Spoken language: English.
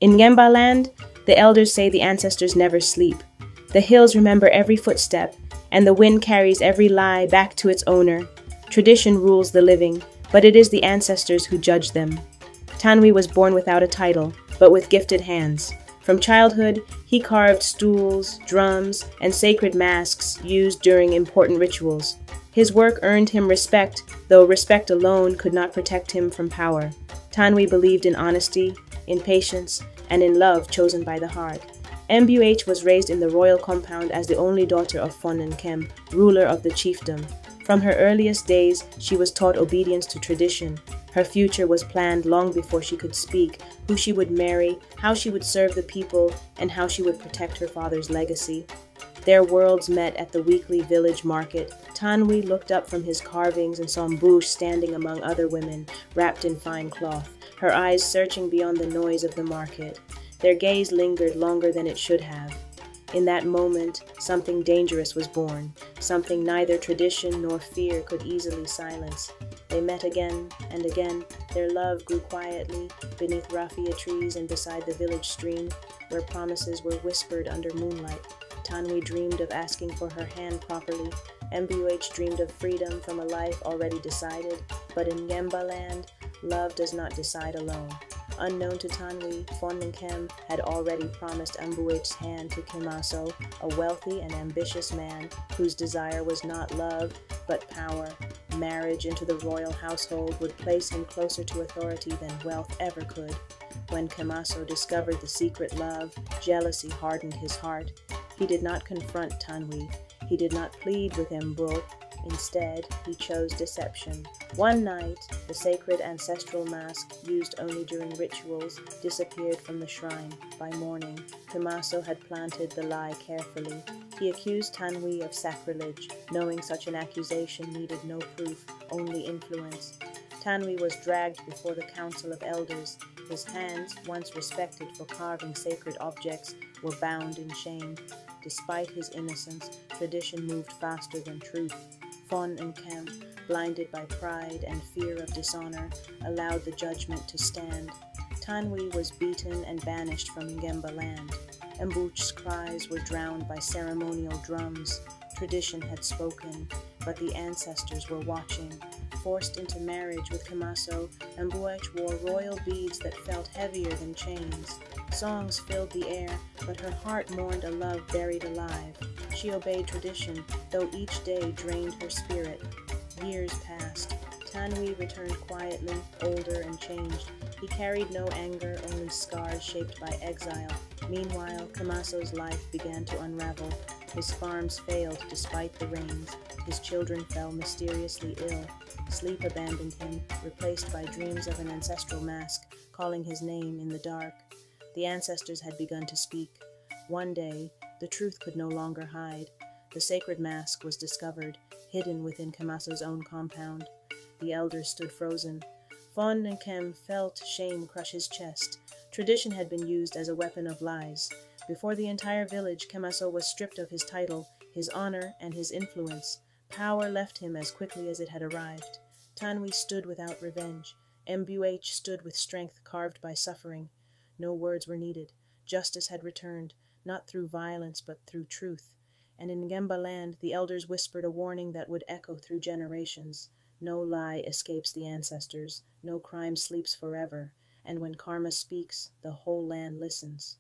In Ngemba land, the elders say the ancestors never sleep. The hills remember every footstep, and the wind carries every lie back to its owner. Tradition rules the living, but it is the ancestors who judge them. Tanwi was born without a title, but with gifted hands. From childhood, he carved stools, drums, and sacred masks used during important rituals. His work earned him respect, though respect alone could not protect him from power. Tanwi believed in honesty, in patience, and in love chosen by the heart. Mbuh was raised in the royal compound as the only daughter of Kem, ruler of the chiefdom. From her earliest days, she was taught obedience to tradition. Her future was planned long before she could speak, who she would marry, how she would serve the people, and how she would protect her father's legacy. Their worlds met at the weekly village market. Tanwi looked up from his carvings and saw Mbush standing among other women, wrapped in fine cloth, her eyes searching beyond the noise of the market. Their gaze lingered longer than it should have. In that moment, something dangerous was born, something neither tradition nor fear could easily silence. They met again and again. Their love grew quietly beneath raffia trees and beside the village stream, where promises were whispered under moonlight. Tanwi dreamed of asking for her hand properly. Mbuh dreamed of freedom from a life already decided. But in Ngemba land, love does not decide alone. Unknown to Tanwi, Kem had already promised Mbuh's hand to Kemaso, a wealthy and ambitious man whose desire was not love, but power. Marriage into the royal household would place him closer to authority than wealth ever could. When Kemaso discovered the secret love, jealousy hardened his heart. He did not confront Tanwi. He did not plead with Mbuh. Instead, he chose deception. One night, the sacred ancestral mask, used only during rituals, disappeared from the shrine. By morning, Kemaso had planted the lie carefully. He accused Tanwi of sacrilege, knowing such an accusation needed no proof, only influence. Tanwi was dragged before the council of elders. His hands, once respected for carving sacred objects, were bound in shame. Despite his innocence, tradition moved faster than truth. Kem, blinded by pride and fear of dishonor, allowed the judgment to stand. Tanwi was beaten and banished from Ngemba land. Mbuch's cries were drowned by ceremonial drums. Tradition had spoken, but the ancestors were watching. Forced into marriage with Kemaso, Mbuh wore royal beads that felt heavier than chains. Songs filled the air, but her heart mourned a love buried alive. She obeyed tradition, though each day drained her spirit. Years passed. Tanwi returned quietly, older and changed. He carried no anger, only scars shaped by exile. Meanwhile, Kemaso's life began to unravel. His farms failed despite the rains. His children fell mysteriously ill. Sleep abandoned him, replaced by dreams of an ancestral mask, calling his name in the dark. The ancestors had begun to speak. One day, the truth could no longer hide. The sacred mask was discovered, hidden within Kemaso's own compound. The elders stood frozen. Kem felt shame crush his chest. Tradition had been used as a weapon of lies. Before the entire village, Kemaso was stripped of his title, his honor, and his influence. Power left him as quickly as it had arrived. Tanwi stood without revenge. Mbuh stood with strength carved by suffering. No words were needed. Justice had returned, not through violence but through truth. And in Ngemba land, the elders whispered a warning that would echo through generations. No lie escapes the ancestors, no crime sleeps forever, and when karma speaks, the whole land listens.